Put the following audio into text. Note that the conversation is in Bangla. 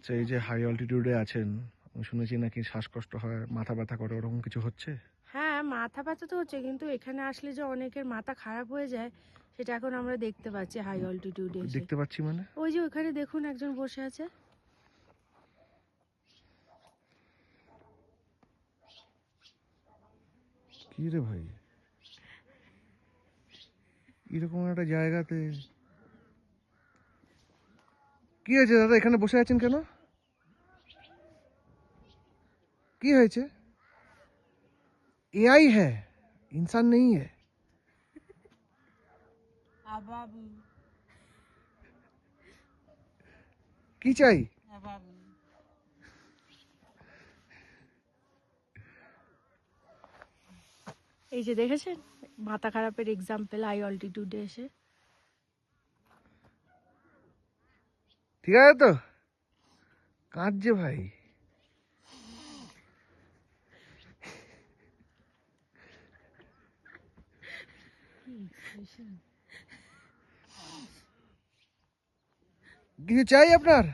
আচ্ছা, এই যে হাই অল্টিটিউডে আছেন, আমি শুনেছি নাকি শ্বাসকষ্ট হয়, মাথা ব্যথা করে, ওরকম কিছু হচ্ছে? হ্যাঁ, মাথা ব্যথা তো হচ্ছে, কিন্তু এখানে আসলে যে অনেকের মাথা খারাপ হয়ে যায় সেটা এখন আমরা দেখতে পাচ্ছি হাই অল্টিটিউডে এসে। দেখতে পাচ্ছি মানে? ওই যে ওখানে দেখুন একজন বসে আছে। কি রে ভাই, এরকম একটা জায়গাতে কি হয়েছে দাদা? এখানে বসে আছেন কেন? কি হয়েছে? এআই হ্যাঁ, ইনসান নেই হ্যাঁ। কি চাই? এই যে দেখেছেন মাথা খারাপের এক্সাম্পল হাই অল্টিটিউডে এসে। ঠিক আছে তো? কাঁদছে ভাই। কিছু চাই আপনার?